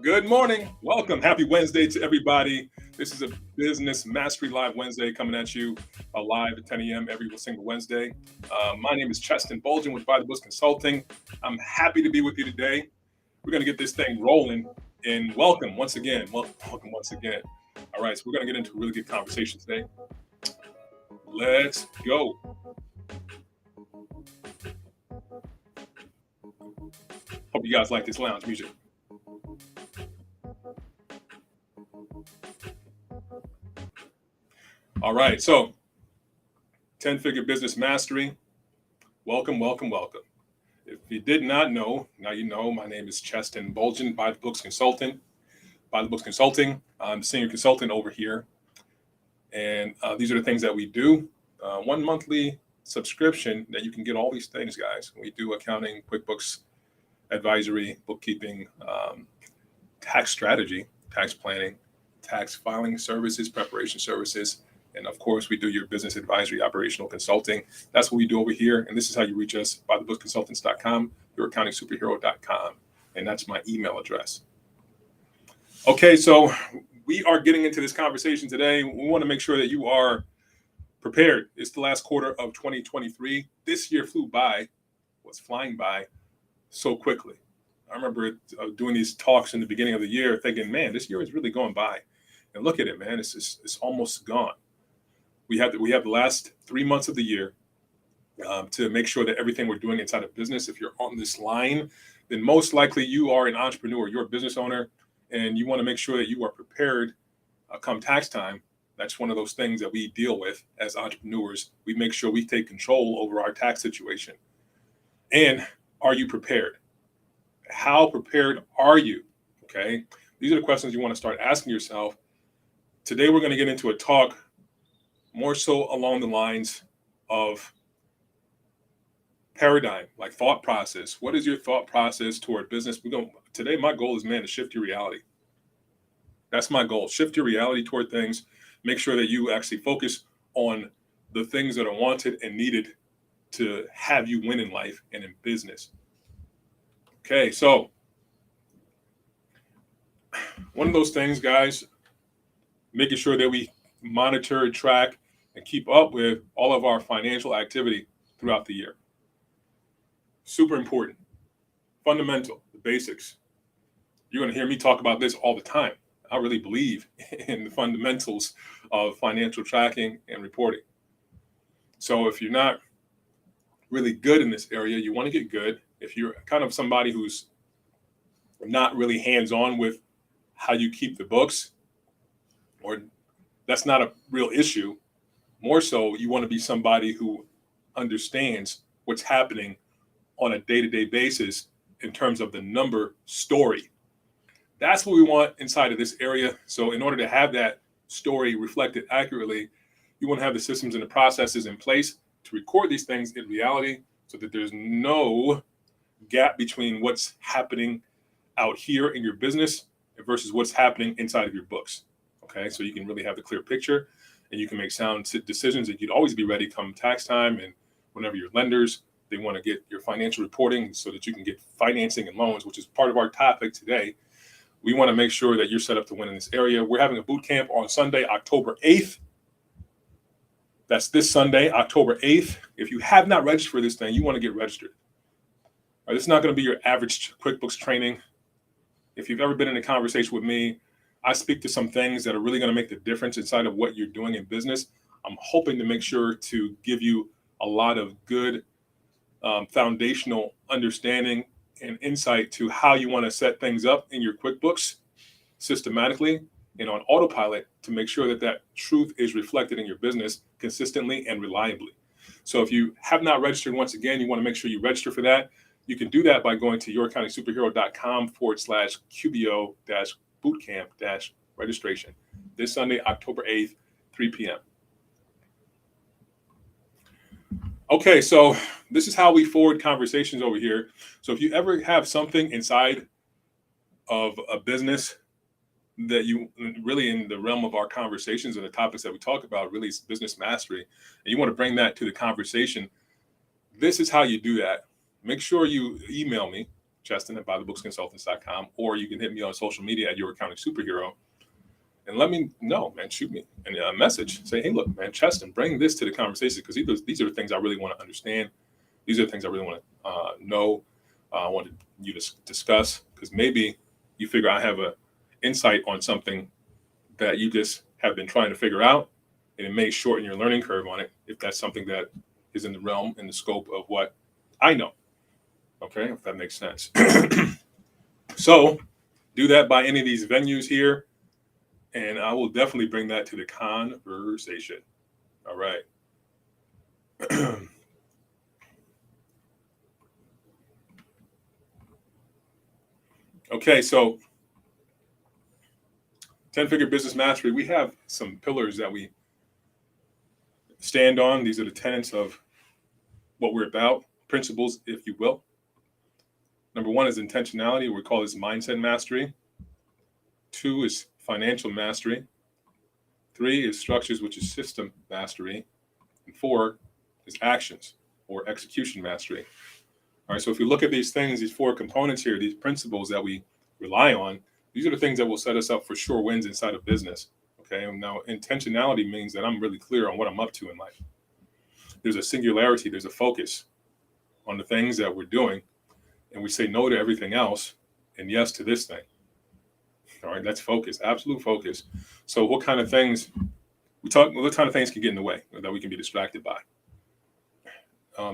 Good morning. Welcome. Happy Wednesday to everybody. This is a Business Mastery Live Wednesday coming at you live at 10 a.m. every single Wednesday. My name is Cheston Bolgen with By the Books Consulting. I'm happy to be with you today. We're going to get this thing rolling and welcome once again. Welcome once again. All right, so we're going to get into a really good conversation today. Let's go. Hope you guys like this lounge music. All right, so 10-figure business mastery. Welcome, welcome, welcome. If you did not know, now you know. My name is Cheston Bolgen, By the Books Consulting. By the Books Consulting, I'm the senior consultant over here. And these are the things that we do. One monthly subscription that you can get all these things, guys. We do accounting, QuickBooks, advisory, bookkeeping, tax strategy, tax planning, tax filing services, preparation services. And of course, we do your business advisory, operational consulting. That's what we do over here. And this is how you reach us, bythebooksconsultants.com, youraccountingsuperhero.com. And that's my email address. Okay, so we are getting into this conversation today. We want to make sure that you are prepared. It's the last quarter of 2023. This year flew by, was flying by so quickly. I remember doing these talks in the beginning of the year thinking, man, this year is really going by. And look at it, man, it's almost gone. We have the last 3 months of the year to make sure that everything we're doing inside of business, if you're on this line, then most likely you are an entrepreneur, you're a business owner, and you want to make sure that you are prepared come tax time. That's one of those things that we deal with as entrepreneurs. We make sure we take control over our tax situation. And are you prepared? How prepared are you? Okay. These are the questions you want to start asking yourself. Today, we're going to get into a talk more so along the lines of paradigm, like thought process. What is your thought process toward business? Today, my goal is, man, to shift your reality. That's my goal. Shift your reality toward things. Make sure that you actually focus on the things that are wanted and needed to have you win in life and in business. Okay, so one of those things, guys, making sure that we monitor, track, and keep up with all of our financial activity throughout the year. Super important. Fundamental, the basics. You're going to hear me talk about this all the time. I really believe in the fundamentals of financial tracking and reporting. So if you're not really good in this area, you want to get good. If you're kind of somebody who's not really hands-on with how you keep the books, or that's not a real issue, more so you want to be somebody who understands what's happening on a day-to-day basis in terms of the number story. That's what we want inside of this area. So in order to have that story reflected accurately, you want to have the systems and the processes in place to record these things in reality so that there's no gap between what's happening out here in your business versus what's happening inside of your books. Okay, so you can really have the clear picture and you can make sound decisions, and you'd always be ready come tax time and whenever your lenders, they want to get your financial reporting so that you can get financing and loans, which is part of our topic today. We want to make sure that you're set up to win in this area. We're having a boot camp on Sunday, October 8th. That's this Sunday, October 8th. If you have not registered for this thing, you want to get registered. All right, it's not going to be your average QuickBooks training. If you've ever been in a conversation with me, I speak to some things that are really going to make the difference inside of what you're doing in business. I'm hoping to make sure to give you a lot of good foundational understanding and insight to how you want to set things up in your QuickBooks systematically and on autopilot to make sure that that truth is reflected in your business consistently and reliably. So if you have not registered, once again, you want to make sure you register for that. You can do that by going to youraccountingsuperhero.com/QBO-bootcamp-registration this Sunday, October 8th, 3 p.m. Okay, so this is how we forward conversations over here. So if you ever have something inside of a business that you really in the realm of our conversations and the topics that we talk about, really is business mastery, and you want to bring that to the conversation, this is how you do that. Make sure you email me Cheston@buybooksconsultants.com, or you can hit me on social media at Your Accounting Superhero and let me know, man. Shoot me a message. Say, hey, look, man, Cheston, bring this to the conversation, because these are the things I really want to understand. These are the things I really want to know. I want you to discuss, because maybe you figure I have a insight on something that you just have been trying to figure out, and it may shorten your learning curve on it if that's something that is in the realm and the scope of what I know. Okay, if that makes sense. So do that by any of these venues here, and I will definitely bring that to the conversation. All right. Okay, so 10-figure business mastery, we have some pillars that we stand on. These are the tenets of what we're about, principles, if you will. Number one is intentionality. We call this mindset mastery. 2 is financial mastery. 3 is structures, which is system mastery. And 4 is actions or execution mastery. All right, so if you look at these things, these 4 components here, these principles that we rely on, these are the things that will set us up for sure wins inside of business. Okay, and now intentionality means that I'm really clear on what I'm up to in life. There's a singularity, there's a focus on the things that we're doing, and we say no to everything else and yes to this thing. All right, that's focus, absolute focus. So what kind of things what kind of things can get in the way that we can be distracted by?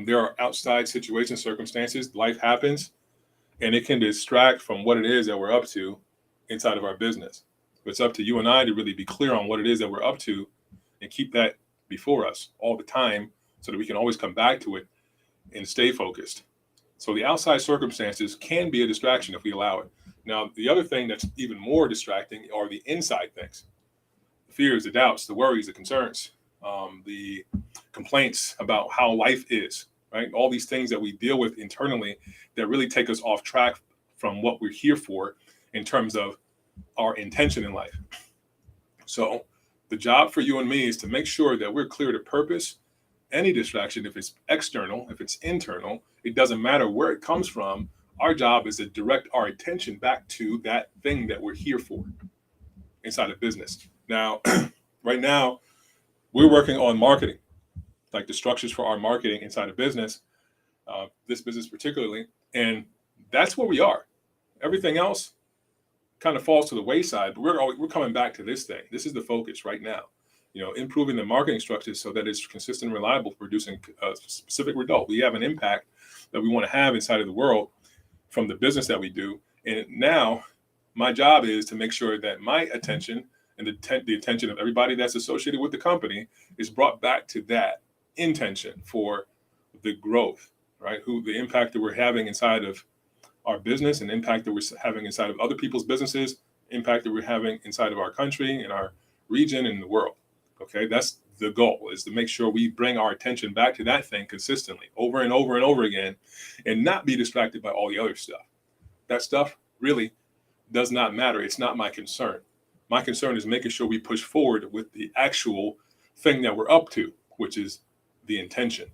There are outside situations, circumstances, life happens, and it can distract from what it is that we're up to inside of our business. But it's up to you and I to really be clear on what it is that we're up to and keep that before us all the time so that we can always come back to it and stay focused. So the outside circumstances can be a distraction if we allow it. Now, the other thing that's even more distracting are the inside things: the fears, the doubts, the worries, the concerns, the complaints about how life is, right? All these things that we deal with internally that really take us off track from what we're here for in terms of our intention in life. So the job for you and me is to make sure that we're clear to purpose. Any distraction, if it's external, if it's internal, it doesn't matter where it comes from. Our job is to direct our attention back to that thing that we're here for inside of business. Now, right now, we're working on marketing, like the structures for our marketing inside of business, this business particularly. And that's where we are. Everything else kind of falls to the wayside, but we're coming back to this thing. This is the focus right now. Improving the marketing structures so that it's consistent and reliable, producing a specific result. We have an impact that we want to have inside of the world from the business that we do. And now my job is to make sure that my attention and the attention of everybody that's associated with the company is brought back to that intention for the growth, right? The impact that we're having inside of our business and impact that we're having inside of other people's businesses, impact that we're having inside of our country and our region and the world. Okay, that's the goal, is to make sure we bring our attention back to that thing consistently over and over and over again and not be distracted by all the other stuff. That stuff really does not matter. It's not my concern. My concern is making sure we push forward with the actual thing that we're up to, which is the intention.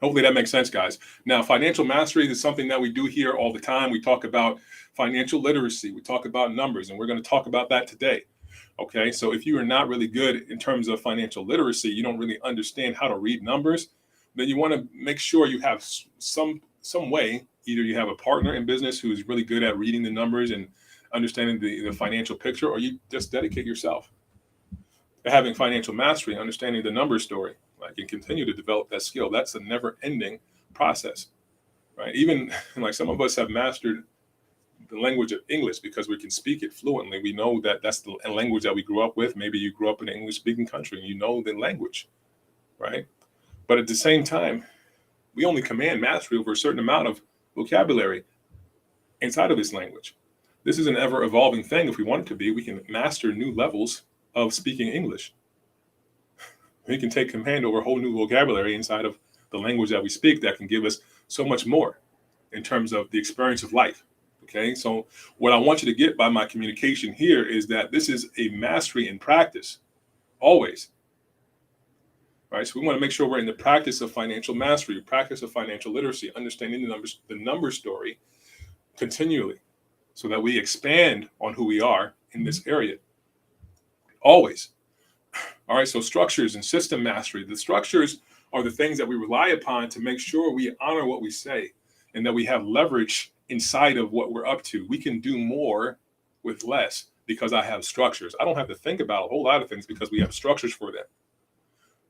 Hopefully that makes sense, guys. Now, financial mastery is something that we do here all the time. We talk about financial literacy. We talk about numbers, and we're going to talk about that today. Okay, so if you are not really good in terms of financial literacy, you don't really understand how to read numbers, then you want to make sure you have some way. Either you have a partner in business who is really good at reading the numbers and understanding the financial picture, or you just dedicate yourself to having financial mastery, understanding the number story, like, and continue to develop that skill. That's a never-ending process, right? Even like some of us have mastered the language of English because we can speak it fluently. We know that that's the language that we grew up with. Maybe you grew up in an English-speaking country and you know the language, right? But at the same time, we only command mastery over a certain amount of vocabulary inside of this language. This is an ever-evolving thing. If we want it to be, we can master new levels of speaking English. We can take command over a whole new vocabulary inside of the language that we speak that can give us so much more in terms of the experience of life. Okay, so what I want you to get by my communication here is that this is a mastery in practice, always. right? So we want to make sure we're in the practice of financial mastery, practice of financial literacy, understanding the number story continually so that we expand on who we are in this area. Always. All right, so structures and system mastery. The structures are the things that we rely upon to make sure we honor what we say and that we have leverage inside of what we're up to. We can do more with less because I have structures. I don't have to think about a whole lot of things because we have structures for them.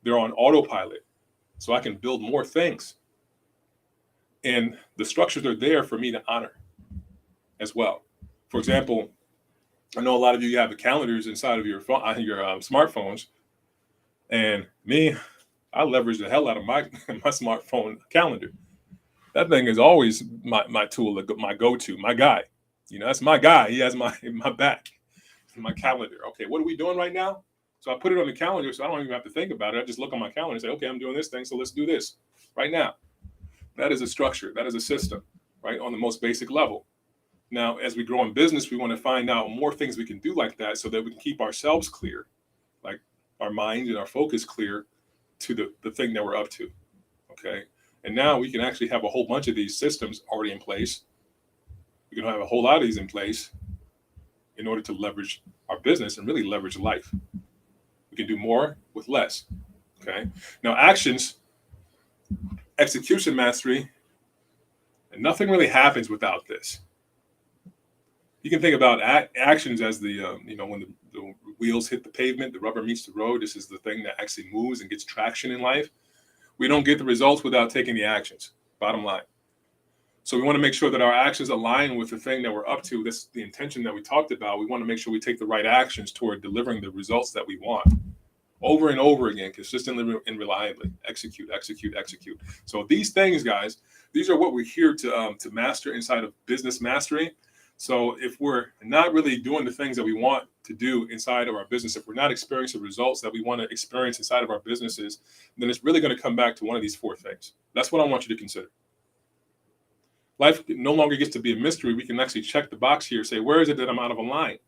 They're on autopilot, so I can build more things. And the structures are there for me to honor as well. For example, I know a lot of you have the calendars inside of your phone, your smartphones, and me, I leverage the hell out of my smartphone calendar. That thing is always my tool, my go-to, my guy. That's my guy. He has my back, my calendar. Okay, what are we doing right now? So I put it on the calendar, so I don't even have to think about it. I just look on my calendar and say, okay, I'm doing this thing, so let's do this right now. That is a structure. That is a system, right, on the most basic level. Now, as we grow in business, we want to find out more things we can do like that so that we can keep ourselves clear, like our mind and our focus clear to the thing that we're up to, okay? And now we can actually have a whole bunch of these systems already in place. We can have a whole lot of these in place in order to leverage our business and really leverage life. We can do more with less, okay? Now, actions, execution mastery, and nothing really happens without this. You can think about actions as the, when the wheels hit the pavement, the rubber meets the road. This is the thing that actually moves and gets traction in life. We don't get the results without taking the actions, bottom line. So we want to make sure that our actions align with the thing that we're up to. This is the intention that we talked about. We want to make sure we take the right actions toward delivering the results that we want. Over and over again, consistently and reliably. Execute, execute, execute. So these things, guys, these are what we're here to master inside of business mastery. So if we're not really doing the things that we want to do inside of our business, if we're not experiencing the results that we want to experience inside of our businesses, then it's really going to come back to one of these four things. That's what I want you to consider. Life no longer gets to be a mystery. We can actually check the box here, say, where is it that I'm out of line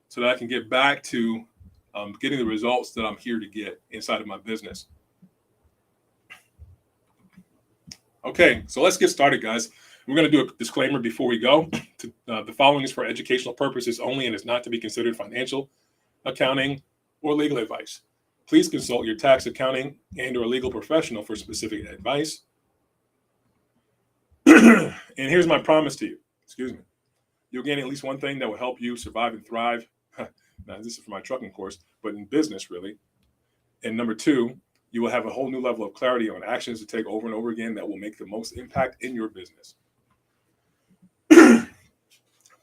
so that I can get back to getting the results that I'm here to get inside of my business. Okay, so let's get started, guys. We're going to do a disclaimer before we go. The following is for educational purposes only and is not to be considered financial, accounting, or legal advice. Please consult your tax, accounting, and/or legal professional for specific advice. And here's my promise to you. Excuse me. You'll gain at least one thing that will help you survive and thrive. Now, this is for my trucking course, but in business, really. And number two, you will have a whole new level of clarity on actions to take over and over again that will make the most impact in your business.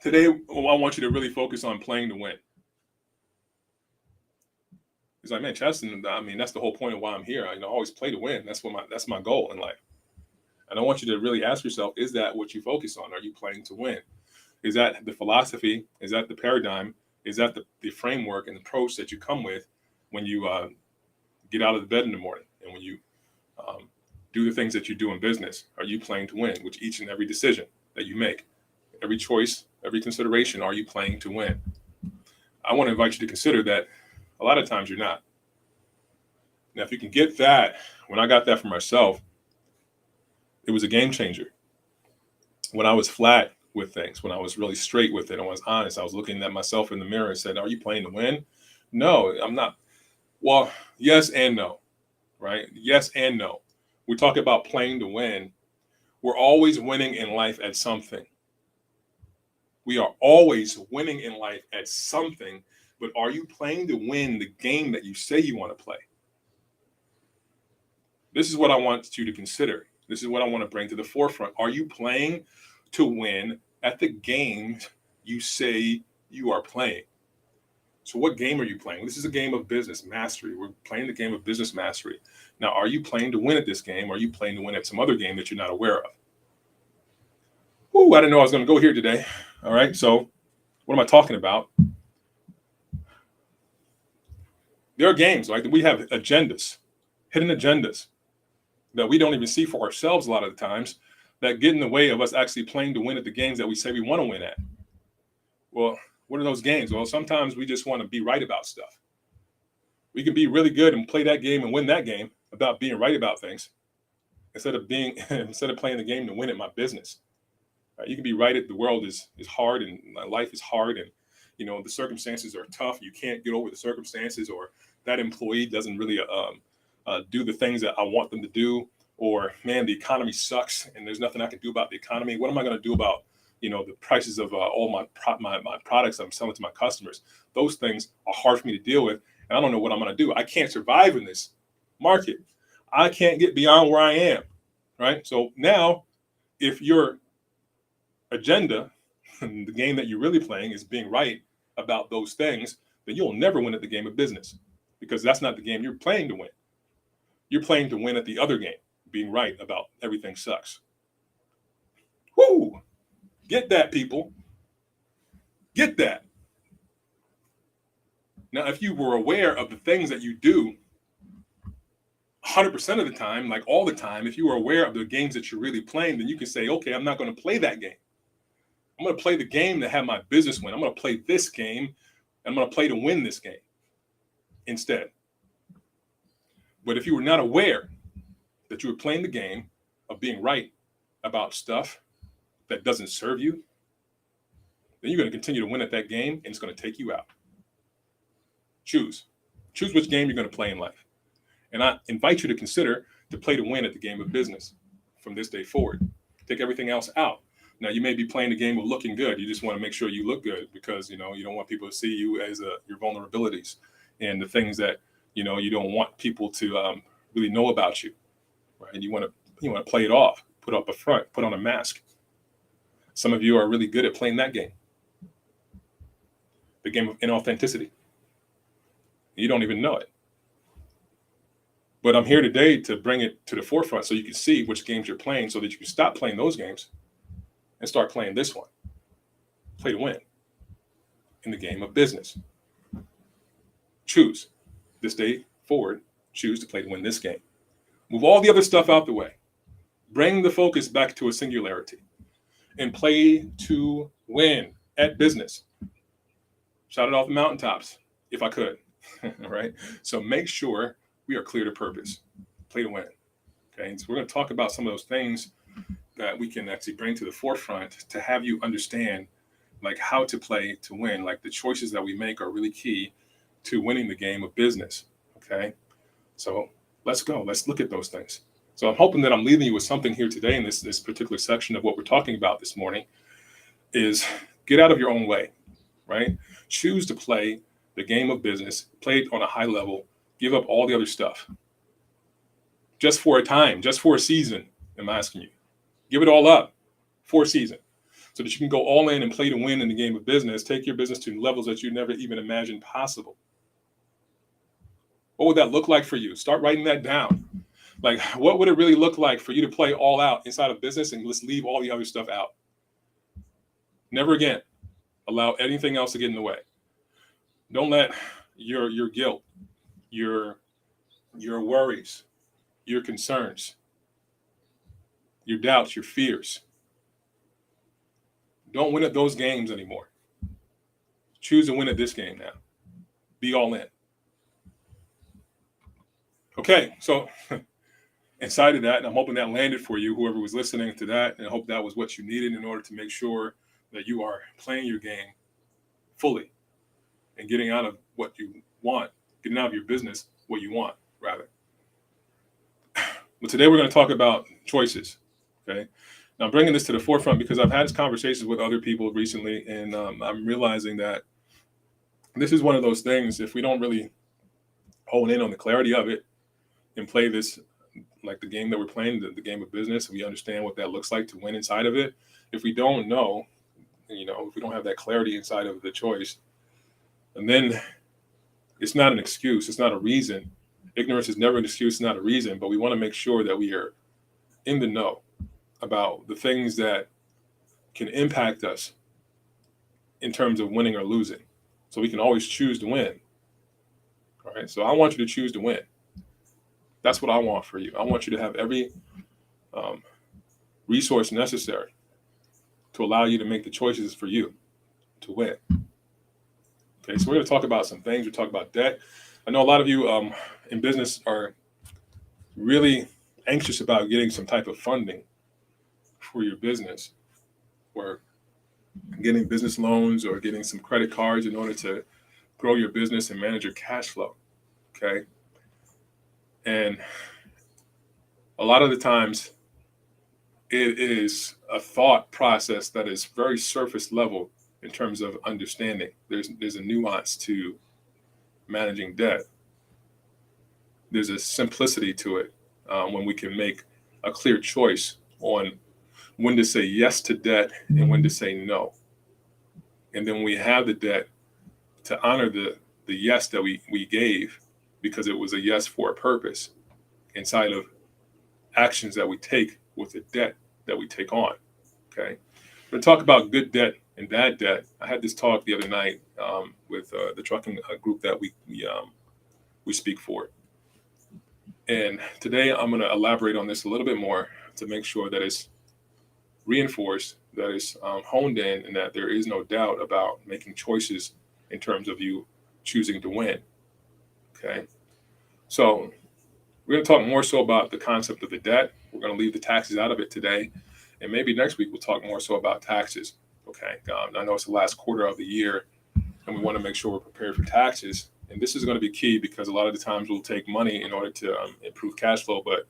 Today, I want you to really focus on playing to win. Because I meant Cheston, that's the whole point of why I'm here. I always play to win. That's my goal in life. And I want you to really ask yourself, is that what you focus on? Are you playing to win? Is that the philosophy? Is that the paradigm? Is that the framework and approach that you come with when you get out of the bed in the morning and when you do the things that you do in business? Are you playing to win? Which each and every decision that you make, every choice, every consideration, are you playing to win? I want to invite you to consider that a lot of times you're not. Now, if you can get that, when I got that for myself, it was a game changer. When I was flat with things, when I was really straight with it, I was honest, I was looking at myself in the mirror and said, are you playing to win? No, I'm not. Well, yes and no, right? Yes and no. We talk about playing to win. We're always winning in life at something. We are always winning in life at something, but are you playing to win the game that you say you want to play? This is what I want you to consider. This is what I want to bring to the forefront. Are you playing to win at the game you say you are playing? So what game are you playing? This is a game of business mastery. We're playing the game of business mastery. Now, are you playing to win at this game? Or are you playing to win at some other game that you're not aware of? Ooh, I didn't know I was going to go here today. All right, so what am I talking about? There are games, like we have agendas, hidden agendas that we don't even see for ourselves a lot of the times that get in the way of us actually playing to win at the games that we say we want to win at. Well, what are those games? Well, sometimes we just want to be right about stuff. We can be really good and play that game and win that game, about being right about things instead of playing the game to win at my business. Right? You can be right at the world is hard and life is hard, and the circumstances are tough. You can't get over the circumstances, or that employee doesn't really do the things that I want them to do, or man, the economy sucks and there's nothing I can do about the economy. What am I going to do about the prices of all my products I'm selling to my customers? Those things are hard for me to deal with, and I don't know what I'm going to do. I can't survive in this market. I can't get beyond where I am. Right. So now, if your agenda, the game that you're really playing, is being right about those things, then you'll never win at the game of business, because that's not the game you're playing to win. You're playing to win at the other game, being right about everything sucks. Woo! Get that, people. Get that. Now, if you were aware of the things that you do 100% of the time, like all the time, if you were aware of the games that you're really playing, then you can say, okay, I'm not going to play that game. I'm going to play the game to have my business win. I'm going to play this game, and I'm going to play to win this game instead. But if you were not aware that you were playing the game of being right about stuff that doesn't serve you, then you're going to continue to win at that game, and it's going to take you out. Choose which game you're going to play in life. And I invite you to consider to play to win at the game of business from this day forward. Take everything else out. Now, you may be playing the game of looking good. You just want to make sure you look good, because you don't want people to see you as your vulnerabilities and the things that you don't want people to really know about you, right? And you want to play it off, put up a front, put on a mask. Some of you are really good at playing that game, the game of inauthenticity. You don't even know it. But I'm here today to bring it to the forefront so you can see which games you're playing, so that you can stop playing those games and start playing this one. Play to win in the game of business. Choose this day forward. Choose to play to win this game. Move all the other stuff out the way. Bring the focus back to a singularity and play to win at business. Shout it off the mountaintops if I could. All right. So make sure we are clear to purpose. Play to win. Okay. And so we're going to talk about some of those things that we can actually bring to the forefront to have you understand like how to play to win. Like the choices that we make are really key to winning the game of business. Okay. So let's go. Let's look at those things. So I'm hoping that I'm leaving you with something here today in this particular section of what we're talking about this morning is get out of your own way, right? Choose to play the game of business, play it on a high level, give up all the other stuff. Just for a time, just for a season, I'm asking you. Give it all up for a season so that you can go all in and play to win in the game of business. Take your business to levels that you never even imagined possible. What would that look like for you? Start writing that down. Like, what would it really look like for you to play all out inside of business and let's leave all the other stuff out? Never again allow anything else to get in the way. Don't let your guilt, your worries, your concerns, your doubts, your fears. Don't win at those games anymore. Choose to win at this game now. Be all in. Okay, so inside of that, and I'm hoping that landed for you, whoever was listening to that, and I hope that was what you needed in order to make sure that you are playing your game fully and getting out of what you want, getting out of your business what you want, rather. But today we're going to talk about choices, okay? Now I'm bringing this to the forefront because I've had conversations with other people recently, and I'm realizing that this is one of those things, if we don't really hone in on the clarity of it and play this like the game that we're playing, the game of business, and we understand what that looks like to win inside of it. If we don't know, if we don't have that clarity inside of the choice, and then it's not an excuse, it's not a reason. Ignorance is never an excuse, not a reason, but we want to make sure that we are in the know about the things that can impact us in terms of winning or losing. So we can always choose to win. All right. So I want you to choose to win. That's what I want for you. I want you to have every resource necessary to allow you to make the choices for you to win. Okay. So we're going to talk about some things. We'll talk about debt. I know a lot of you in business are really anxious about getting some type of funding for your business, or getting business loans or getting some credit cards in order to grow your business and manage your cash flow. Okay. And a lot of the times it is a thought process that is very surface level in terms of understanding. There's a nuance to managing debt. There's a simplicity to it when we can make a clear choice on when to say yes to debt and when to say no. And then we have the debt to honor the yes that we gave, because it was a yes for a purpose inside of actions that we take with the debt that we take on. Okay. We're going to talk about good debt and bad debt. I had this talk the other night with the trucking group that we speak for. And today I'm going to elaborate on this a little bit more to make sure that it's reinforced, that it's honed in, and that there is no doubt about making choices in terms of you choosing to win. Okay. So we're going to talk more so about the concept of the debt. We're going to leave the taxes out of it today. And maybe next week we'll talk more so about taxes. Okay. I know it's the last quarter of the year and we want to make sure we're prepared for taxes. And this is going to be key, because a lot of the times we'll take money in order to improve cash flow, but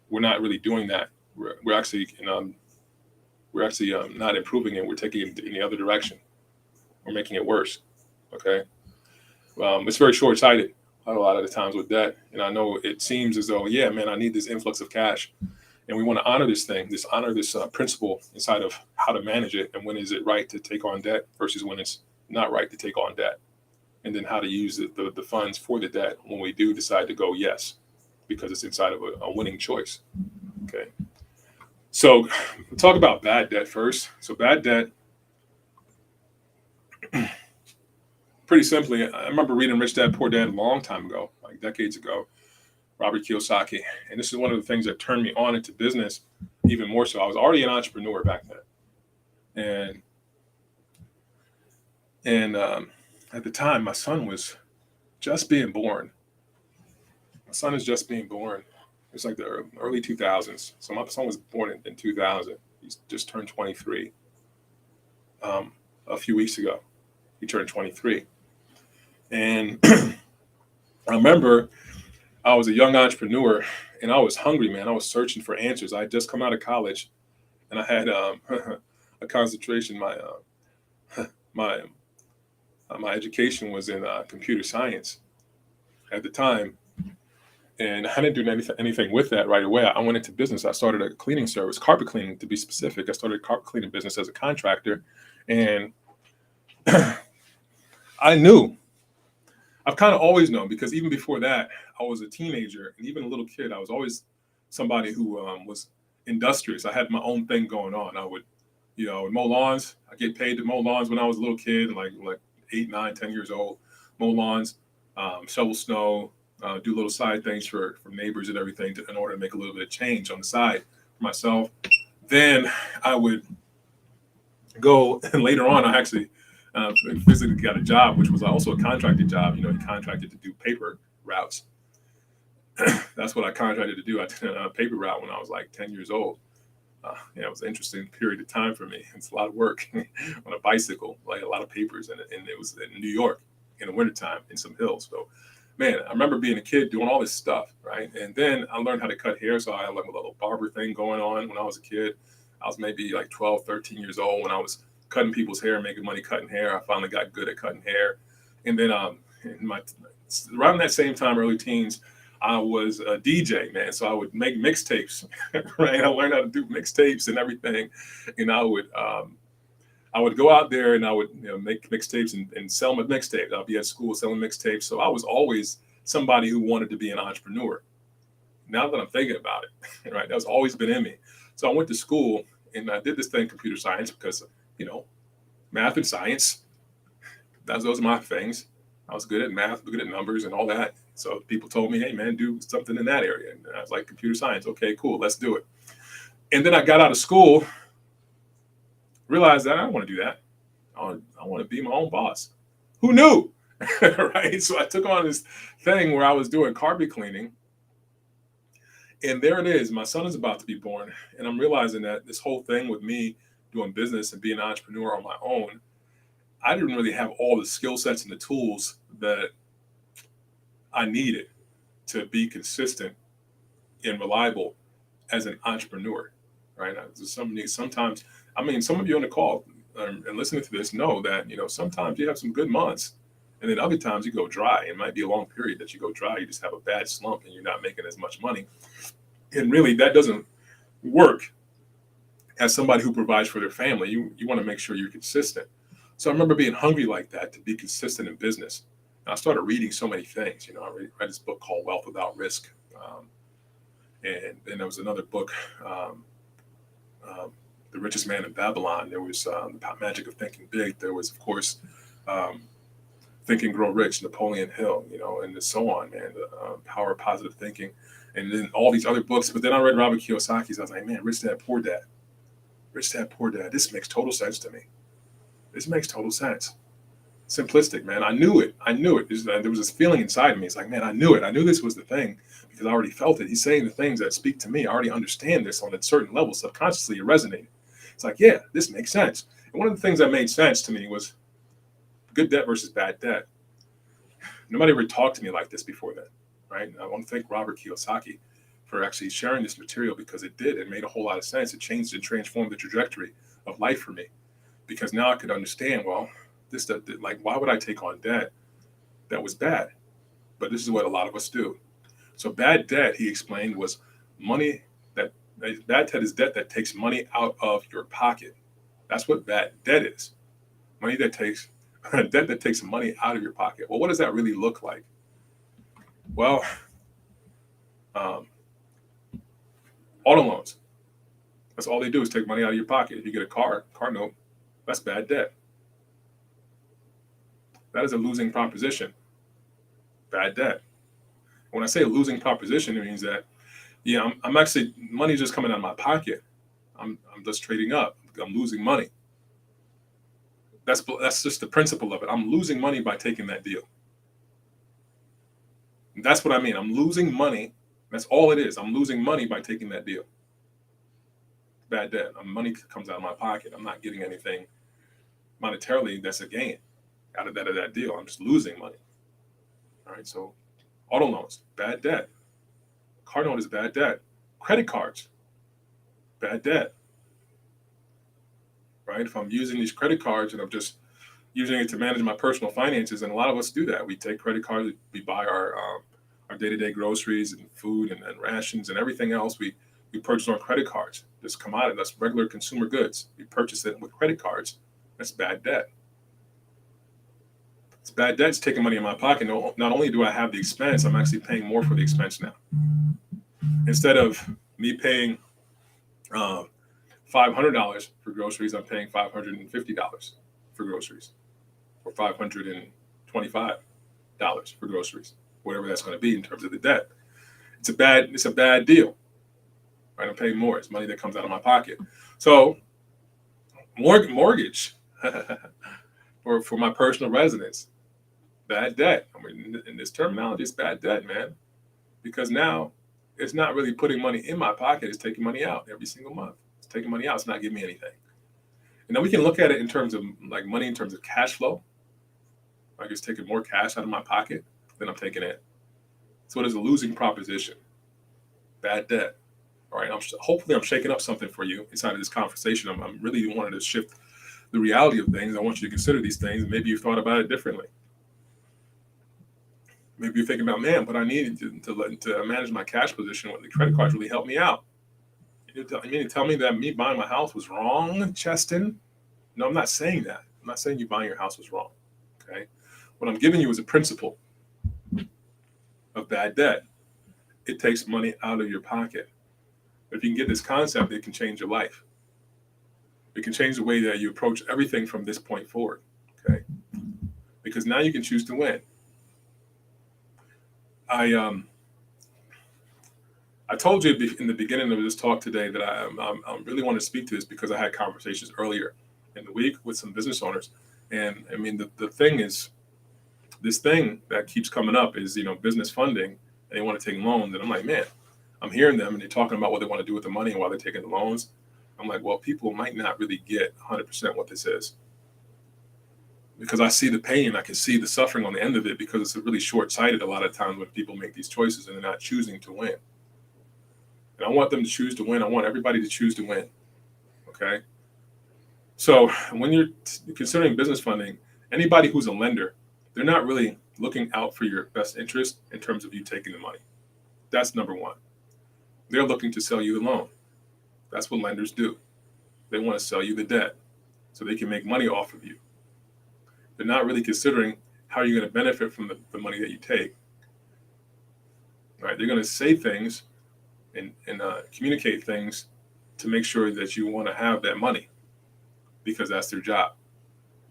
we're not really doing that. We're actually not improving it. We're taking it in the other direction. We're making it worse. Okay. It's very short-sighted a lot of the times with debt. And I know it seems as though, yeah, man, I need this influx of cash. And we want to honor this thing, honor this principle inside of how to manage it, and when is it right to take on debt versus when it's not right to take on debt. And then how to use the funds for the debt when we do decide to go yes, because it's inside of a winning choice. Okay. So we'll talk about bad debt first. So bad debt, pretty simply, I remember reading Rich Dad Poor Dad a long time ago, like decades ago, Robert Kiyosaki. And this is one of the things that turned me on into business even more so. I was already an entrepreneur back then. And at the time, my son was just being born. My son is just being born. It's like the early 2000s. So my son was born in 2000. He's just turned 23 a few weeks ago. He turned 23. And I remember I was a young entrepreneur and I was hungry, man. I was searching for answers. I had just come out of college and I had a concentration. My education was in computer science at the time. And I didn't do anything with that right away. I went into business. I started a cleaning service, carpet cleaning to be specific. I started a carpet cleaning business as a contractor. And I knew, I've kind of always known, because even before that, I was a teenager and even a little kid. I was always somebody who was industrious. I had my own thing going on. I would, mow lawns. I get paid to mow lawns when I was a little kid, like 8, 9, 10 years old, mow lawns, shovel snow, do little side things for neighbors and everything in order to make a little bit of change on the side for myself. Then I would go, and later on, I actually physically got a job, which was also a contracted job. He contracted to do paper routes. That's what I contracted to do. I did a paper route when I was like 10 years old. It was an interesting period of time for me. It's a lot of work on a bicycle, like a lot of papers, and it was in New York in the wintertime in some hills. So, man, I remember being a kid doing all this stuff, right? And then I learned how to cut hair. So I had like a little barber thing going on when I was a kid. I was maybe like 12, 13 years old when I was cutting people's hair, making money cutting hair. I finally got good at cutting hair. And then around that same time, early teens, I was a DJ, man. So I would make mixtapes, right? I learned how to do mixtapes and everything. And I would go out there and I would make mixtapes and sell my mixtapes. I'll be at school selling mixtapes. So I was always somebody who wanted to be an entrepreneur. Now that I'm thinking about it, right? That's always been in me. So I went to school and I did this thing, computer science, because, math and science, those are my things. I was good at math, good at numbers and all that. So people told me, hey, man, do something in that area. And I was like, computer science. Okay, cool. Let's do it. And then I got out of school, realized that I don't want to do that. I want to be my own boss. Who knew? Right? So I took on this thing where I was doing carpet cleaning. And there it is. My son is about to be born. And I'm realizing that this whole thing with me doing business and being an entrepreneur on my own, I didn't really have all the skill sets and the tools that I needed to be consistent and reliable as an entrepreneur, right? Sometimes, I mean, some of you on the call and listening to this know that, sometimes you have some good months and then other times you go dry. It might be a long period that you go dry. You just have a bad slump and you're not making as much money. And really, that doesn't work as somebody who provides for their family. You want to make sure you're consistent. So I remember being hungry like that to be consistent in business. And I started reading so many things. I read this book called Wealth Without Risk. And there was another book, The Richest Man in Babylon. There was The Magic of Thinking Big. There was, of course, Think and Grow Rich, Napoleon Hill, and so on, man. The Power of Positive Thinking. And then all these other books. But then I read Robert Kiyosaki's. I was like, man, Rich Dad, Poor Dad. Rich Dad, Poor Dad. This makes total sense to me. This makes total sense. Simplistic, man. I knew it. There was this feeling inside of me. It's like, man, I knew it. I knew this was the thing because I already felt it. He's saying the things that speak to me. I already understand this on a certain level. Subconsciously, it resonated. It's like, yeah, this makes sense. And one of the things that made sense to me was good debt versus bad debt. Nobody ever talked to me like this before then, right? And I want to thank Robert Kiyosaki for actually sharing this material because it did. It made a whole lot of sense. It changed and transformed the trajectory of life for me because now I could understand, well, why would I take on debt that was bad? But this is what a lot of us do. So bad debt, he explained, was money bad debt is debt that takes money out of your pocket. That's what bad debt is. Debt that takes money out of your pocket. Well, what does that really look like? Well, auto loans. That's all they do is take money out of your pocket. If you get a car note, that's bad debt. That is a losing proposition. Bad debt. When I say a losing proposition, it means that, I'm actually, money's just coming out of my pocket. I'm just trading up. I'm losing money. That's just the principle of it. I'm losing money by taking that deal. That's what I mean. I'm losing money. That's all it is. I'm losing money by taking that deal. Bad debt. Money comes out of my pocket. I'm not getting anything monetarily that's a gain out of that deal. I'm just losing money. All right. So auto loans, bad debt. Car note is bad debt. Credit cards, bad debt. Right? If I'm using these credit cards and I'm just using it to manage my personal finances, and a lot of us do that. We take credit cards, we buy our day-to-day groceries and food and rations and everything else. We purchase on credit cards. This commodity, that's regular consumer goods. We purchase it with credit cards. That's bad debt. It's bad debt. It's taking money in my pocket. Not only do I have the expense, I'm actually paying more for the expense now. Instead of me paying $500 for groceries, I'm paying $550 for groceries, or $525 for groceries, whatever that's going to be in terms of the debt. It's a bad deal. Right? I'm paying more. It's money that comes out of my pocket. So mortgage for my personal residence, bad debt. I mean, in this terminology, it's bad debt, man, because now it's not really putting money in my pocket. It's taking money out every single month. It's taking money out. It's not giving me anything. And then we can look at it in terms of like money, in terms of cash flow. Like it's taking more cash out of my pocket than I'm taking in. So it is a losing proposition. Bad debt. All right. Hopefully I'm shaking up something for you inside of this conversation. I'm really wanting to shift the reality of things. I want you to consider these things. Maybe you've thought about it differently. Maybe you're thinking about, man, but I needed to manage my cash position when the credit cards really helped me out. You mean to tell me that me buying my house was wrong, Cheston? No, I'm not saying that. I'm not saying you buying your house was wrong. Okay. What I'm giving you is a principle of bad debt. It takes money out of your pocket. If you can get this concept, it can change your life. It can change the way that you approach everything from this point forward. Okay. Because now you can choose to win. I told you in the beginning of this talk today that I really want to speak to this because I had conversations earlier in the week with some business owners. And I mean, the thing is, this thing that keeps coming up is, business funding, and they want to take loans. And I'm like, man, I'm hearing them and they're talking about what they want to do with the money and why they're taking the loans. I'm like, well, people might not really get 100% what this is, because I see the pain, I can see the suffering on the end of it, because it's really short-sighted a lot of times when people make these choices and they're not choosing to win. And I want them to choose to win. I want everybody to choose to win. Okay. So when you're considering business funding, anybody who's a lender, they're not really looking out for your best interest in terms of you taking the money. That's number one. They're looking to sell you the loan. That's what lenders do. They want to sell you the debt so they can make money off of you. They're not really considering how you're going to benefit from the money that you take. Right? They're going to say things and communicate things to make sure that you want to have that money, because that's their job.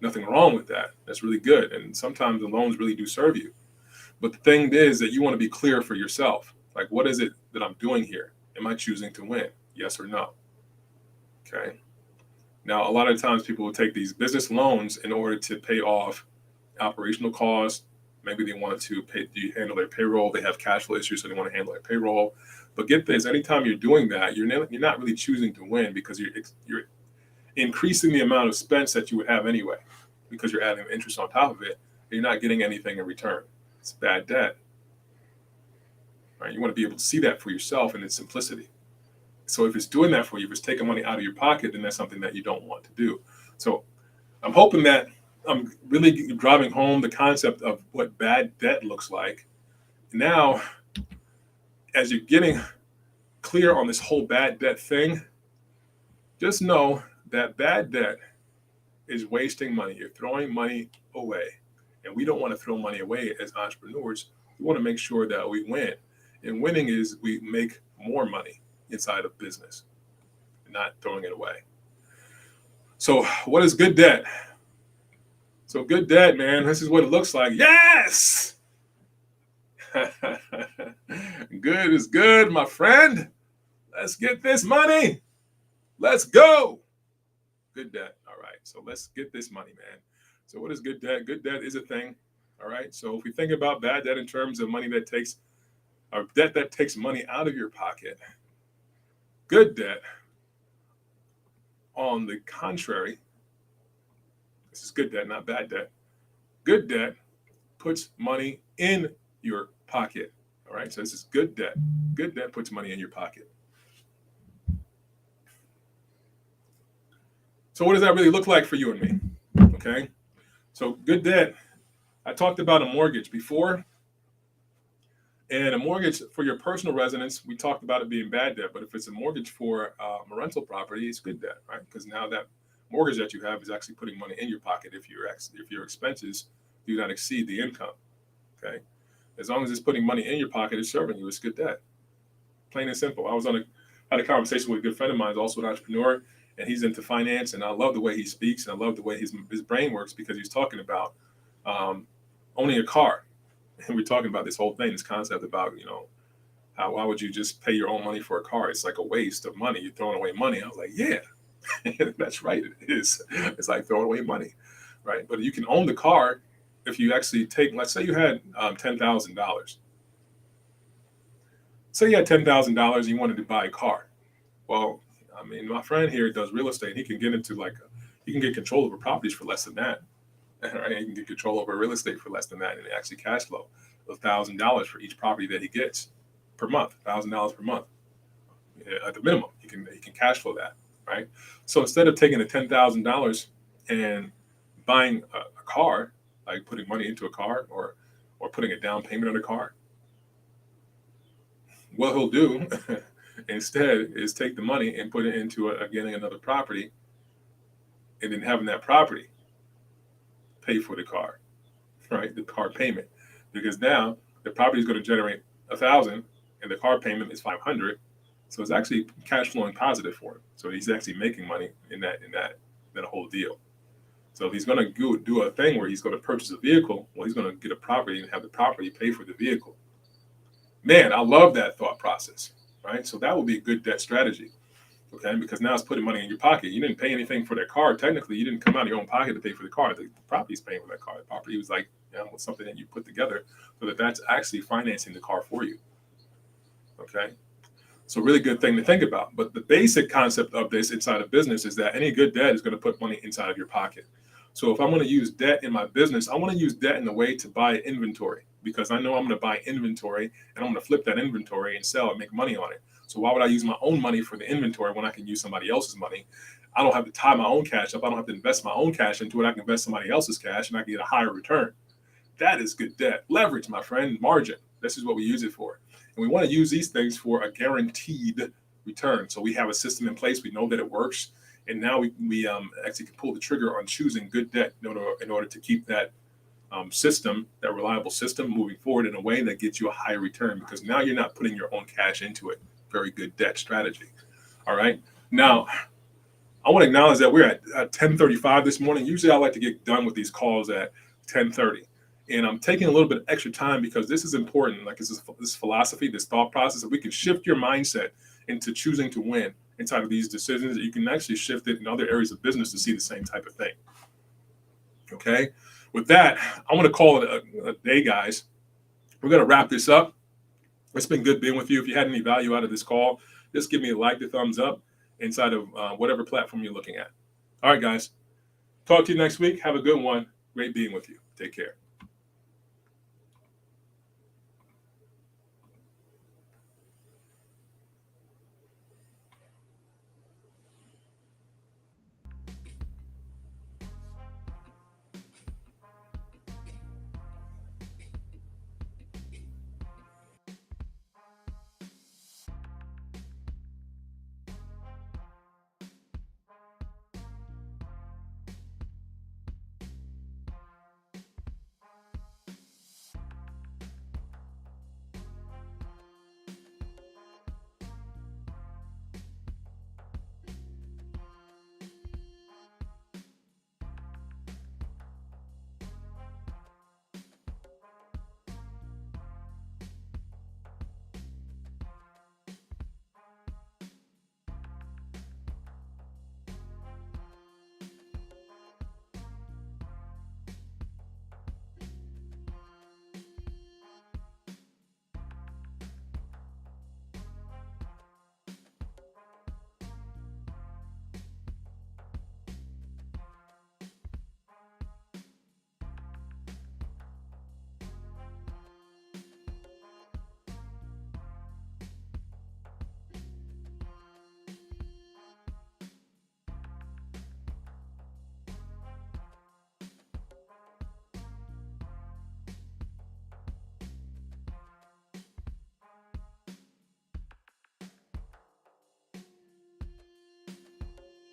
Nothing wrong with that. That's really good. And sometimes the loans really do serve you. But the thing is that you want to be clear for yourself. Like, what is it that I'm doing here? Am I choosing to win? Yes or no? Okay. Now, a lot of times people will take these business loans in order to pay off operational costs. Maybe they want to handle their payroll. They have cash flow issues, so they want to handle their payroll. But get this, anytime you're doing that, you're not really choosing to win, because you're increasing the amount of expense that you would have anyway, because you're adding interest on top of it. And you're not getting anything in return. It's bad debt. Right? You want to be able to see that for yourself in its simplicity. So if it's doing that for you, if it's taking money out of your pocket, then that's something that you don't want to do. So I'm hoping that I'm really driving home the concept of what bad debt looks like. Now, as you're getting clear on this whole bad debt thing, just know that bad debt is wasting money. You're throwing money away. And we don't want to throw money away as entrepreneurs. We want to make sure that we win. And winning is we make more money inside of business, not throwing it away. So what is good debt? So good debt, man, this is what it looks like. Yes! Good is good, my friend. Let's get this money. Let's go. Good debt. All right. So let's get this money, man. So what is good debt? Good debt is a thing. All right. So if we think about bad debt in terms of money that takes, or debt that takes money out of your pocket, good debt, on the contrary, this is good debt, not bad debt. Good debt puts money in your pocket. All right. So this is good debt. Good debt puts money in your pocket. So what does that really look like for you and me? Okay. So good debt, I talked about a mortgage before. And a mortgage for your personal residence, we talked about it being bad debt. But if it's a mortgage for a rental property, it's good debt, right? Because now that mortgage that you have is actually putting money in your pocket if your expenses do not exceed the income. Okay. As long as it's putting money in your pocket, it's serving you. It's good debt. Plain and simple. Had a conversation with a good friend of mine, who's also an entrepreneur, and he's into finance. And I love the way he speaks, and I love the way his brain works, because he's talking about owning a car. And we're talking about this whole thing, this concept about, why would you just pay your own money for a car? It's like a waste of money. You're throwing away money. I was like, yeah, that's right. It is. It's like throwing away money, right? But you can own the car if you actually take, let's say you had $10,000. Say you had $10,000 and you wanted to buy a car. Well, I mean, my friend here does real estate. He can get into he can get control over properties for less than that. Right? He can get control over real estate for less than that, and actually cash flow $1,000 for each property that he gets per month. $1,000 per month at the minimum. He can cash flow that, right? So instead of taking the $10,000 and buying a car, like putting money into a car or putting a down payment on a car, what he'll do instead is take the money and put it into getting another property, and then having that property pay for the car, right? The car payment, because now the property is going to generate 1,000 and the car payment is 500. So it's actually cash flowing positive for him. So he's actually making money in that whole deal. So if he's going to do a thing where he's going to purchase a vehicle, well, he's going to get a property and have the property pay for the vehicle. Man, I love that thought process, right? So that would be a good debt strategy. Okay, because now it's putting money in your pocket. You didn't pay anything for that car. Technically, you didn't come out of your own pocket to pay for the car. The property's paying for that car. The property was like, something that you put together so that that's actually financing the car for you. Okay, So really good thing to think about. But the basic concept of this inside of business is that any good debt is going to put money inside of your pocket. So if I'm going to use debt in my business, I want to use debt in a way to buy inventory, because I know I'm going to buy inventory and I'm going to flip that inventory and sell and make money on it. So why would I use my own money for the inventory when I can use somebody else's money? I don't have to tie my own cash up. I don't have to invest my own cash into it. I can invest somebody else's cash and I can get a higher return. That is good debt. Leverage, my friend, margin. This is what we use it for. And we want to use these things for a guaranteed return. So we have a system in place. We know that it works. And now we actually can pull the trigger on choosing good debt in order to keep that system, that reliable system, moving forward in a way that gets you a higher return, because now you're not putting your own cash into it. Very good debt strategy. All right. Now, I want to acknowledge that we're at 10:35 this morning. Usually I like to get done with these calls at 10:30. And I'm taking a little bit of extra time because this is important. Like this philosophy, this thought process, that we can shift your mindset into choosing to win inside of these decisions, that you can actually shift it in other areas of business to see the same type of thing. Okay. With that, I want to call it a day, guys. We're going to wrap this up. It's been good being with you. If you had any value out of this call, just give me a like, the thumbs up inside of whatever platform you're looking at. All right, guys. Talk to you next week. Have a good one. Great being with you. Take care.